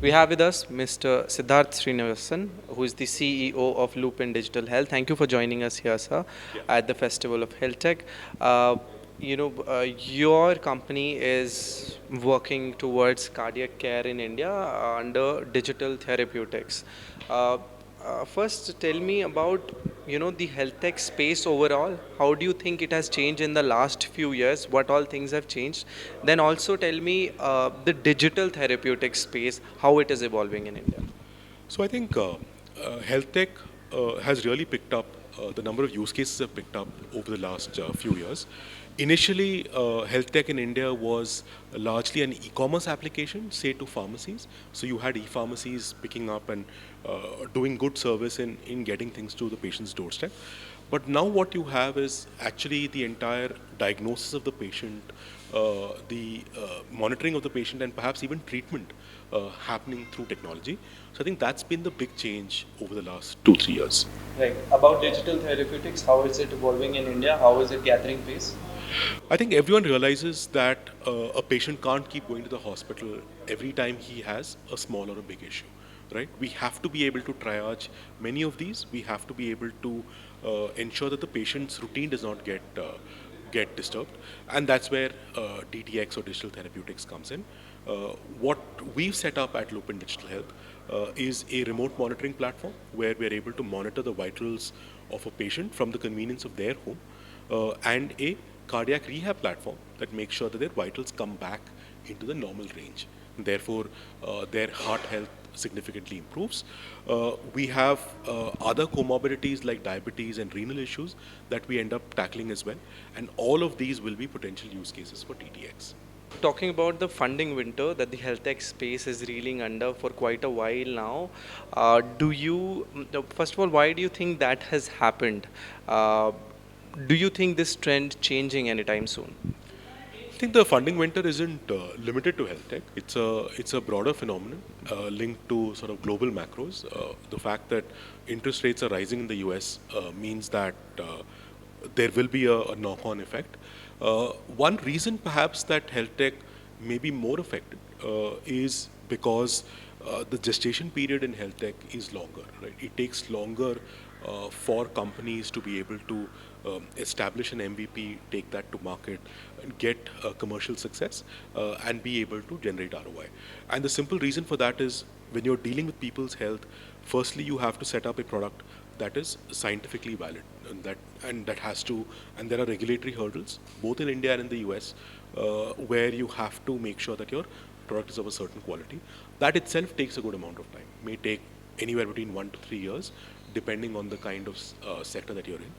We have with us Mr. Sidharth Srinivasan, who is the CEO of Lupin Digital Health. Thank you for joining us here, sir, at the Festival of HealthTech. Your company is working towards cardiac care in India under digital therapeutics. Uh, First, tell me about the health tech space overall. How do you think it has changed in the last few years? What all things have changed? Then also tell me the digital therapeutic space, how it is evolving in India. So I think health tech has really picked up. The number of use cases have picked up over the last few years. Initially, health tech in India was largely an e-commerce application, say to pharmacies. So you had e-pharmacies picking up and doing good service in getting things to the patient's doorstep. But now what you have is actually the entire diagnosis of the patient, the monitoring of the patient, and perhaps even treatment happening through technology. So I think that's been the big change over the last 2-3 years. Right. About digital therapeutics, how is it evolving in India? How is it gathering pace? I think everyone realizes that a patient can't keep going to the hospital every time he has a small or a big issue, right? We have to be able to triage many of these. We have to be able to ensure that the patient's routine does not get disturbed, and that's where DTX or digital therapeutics comes in. What we've set up at Lupin Digital Health is a remote monitoring platform where we're able to monitor the vitals of a patient from the convenience of their home, and a cardiac rehab platform that makes sure that their vitals come back into the normal range. Therefore, their heart health significantly improves. We have other comorbidities like diabetes and renal issues that we end up tackling as well. And all of these will be potential use cases for TTX. Talking about the funding winter that the health tech space is reeling under for quite a while now, first of all, why do you think that has happened? Uh, do you think this trend changing anytime soon? I think the funding winter isn't limited to health tech. It's a broader phenomenon linked to sort of global macros. The fact that interest rates are rising in the U.S. Means that there will be a knock-on effect. One reason, perhaps, that health tech may be more affected is because the gestation period in health tech is longer. Right? It takes longer for companies to be able to establish an MVP, take that to market, and get commercial success, and be able to generate ROI. And the simple reason for that is when you're dealing with people's health, firstly you have to set up a product that is scientifically valid, and that has to, and there are regulatory hurdles both in India and in the US, where you have to make sure that your product is of a certain quality. That itself takes a good amount of time. May take anywhere between 1 to 3 years, depending on the kind of sector that you're in.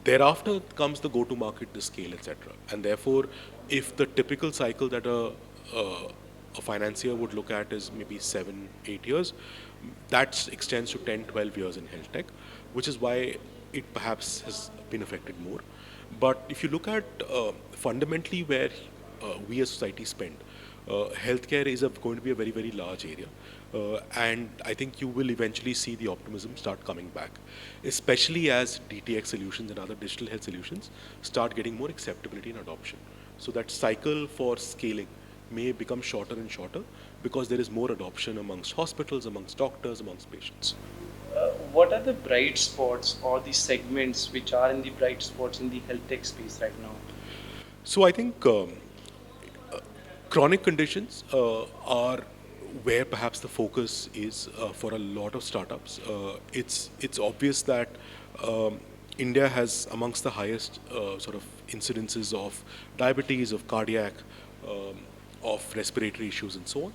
Thereafter comes the go-to-market, the scale, etc. And therefore, if the typical cycle that a financier would look at is maybe 7, 8 years, that extends to 10, 12 years in health tech, which is why it perhaps has been affected more. But if you look at fundamentally where we as society spend, healthcare is going to be a very, very large area. And I think you will eventually see the optimism start coming back, especially as DTX solutions and other digital health solutions start getting more acceptability and adoption. So that cycle for scaling may become shorter and shorter because there is more adoption amongst hospitals, amongst doctors, amongst patients. What are the bright spots or the segments which are in the bright spots in the health tech space right now? So I think chronic conditions are where perhaps the focus is for a lot of startups. It's obvious that India has amongst the highest sort of incidences of diabetes, of cardiac, of respiratory issues, and so on.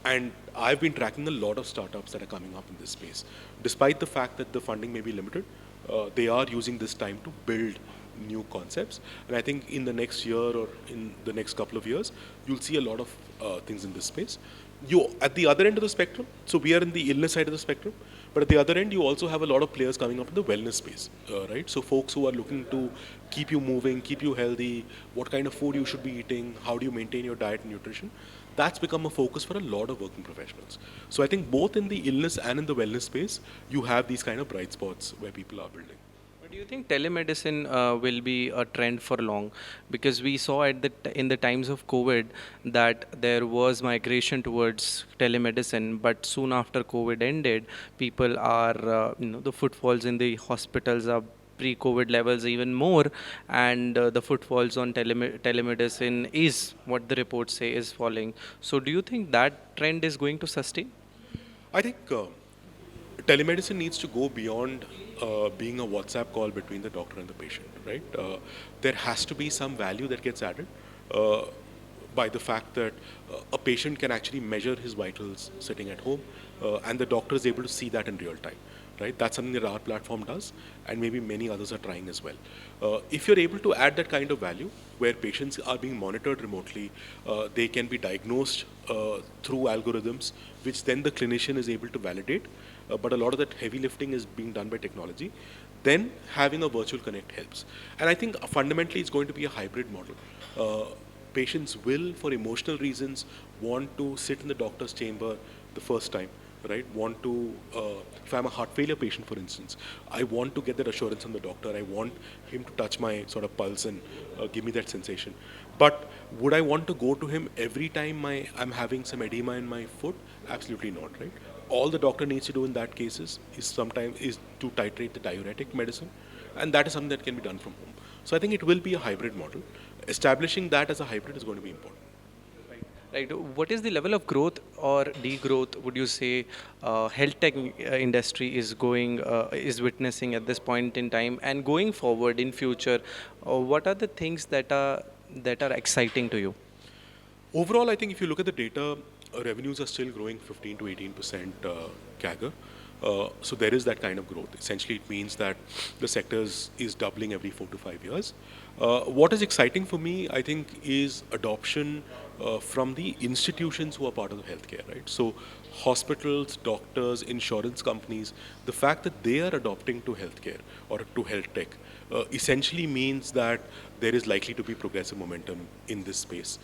And I've been tracking a lot of startups that are coming up in this space. Despite the fact that the funding may be limited, they are using this time to build new concepts. And I think in the next year or in the next couple of years, you'll see a lot of things in this space. You at the other end of the spectrum, so we are in the illness side of the spectrum, but at the other end, you also have a lot of players coming up in the wellness space, right? So folks who are looking to keep you moving, keep you healthy, what kind of food you should be eating, how do you maintain your diet and nutrition, that's become a focus for a lot of working professionals. So I think both in the illness and in the wellness space, you have these kind of bright spots where people are building. But do you think telemedicine will be a trend for long? Because we saw in the times of COVID that there was migration towards telemedicine, but soon after COVID ended, people are the footfalls in the hospitals are pre-COVID levels even more, and the footfalls on telemedicine is what the reports say is falling. So do you think that trend is going to sustain? I think telemedicine needs to go beyond being a WhatsApp call between the doctor and the patient, right? There has to be some value that gets added uh, by the fact that a patient can actually measure his vitals sitting at home, and the doctor is able to see that in real time, right? That's something that our platform does, and maybe many others are trying as well. If you're able to add that kind of value, where patients are being monitored remotely, they can be diagnosed through algorithms, which then the clinician is able to validate, but a lot of that heavy lifting is being done by technology, then having a virtual connect helps. And I think fundamentally it's going to be a hybrid model. Patients will, for emotional reasons, want to sit in the doctor's chamber the first time, right? Want to, if I'm a heart failure patient, for instance, I want to get that assurance from the doctor. I want him to touch my sort of pulse and give me that sensation. But would I want to go to him every time I'm having some edema in my foot? Absolutely not, right? All the doctor needs to do in that cases is sometimes is to titrate the diuretic medicine, and that is something that can be done from home. So I think it will be a hybrid model. Establishing that as a hybrid is going to be important. Right. What is the level of growth or degrowth would you say health tech industry is witnessing at this point in time, and going forward in future, what are the things that are exciting to you? Overall, I think if you look at the data, revenues are still growing 15 to 18% CAGR. So there is that kind of growth. Essentially, it means that the sector is doubling every 4 to 5 years. What is exciting for me, I think, is adoption from the institutions who are part of the healthcare, right? So hospitals, doctors, insurance companies, the fact that they are adopting to healthcare or to health tech essentially means that there is likely to be progressive momentum in this space.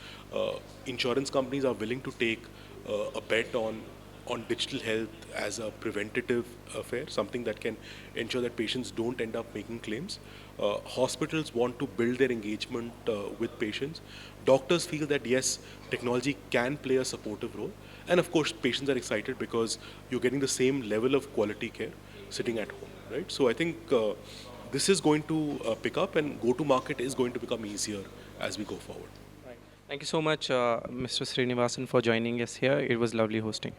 Insurance companies are willing to take a bet on digital health as a preventative affair, something that can ensure that patients don't end up making claims. Hospitals want to build their engagement with patients. Doctors feel that yes, technology can play a supportive role. And of course, patients are excited because you're getting the same level of quality care sitting at home, right? So I think this is going to pick up, and go to market is going to become easier as we go forward. Right. Thank you so much, Mr. Srinivasan, for joining us here. It was lovely hosting.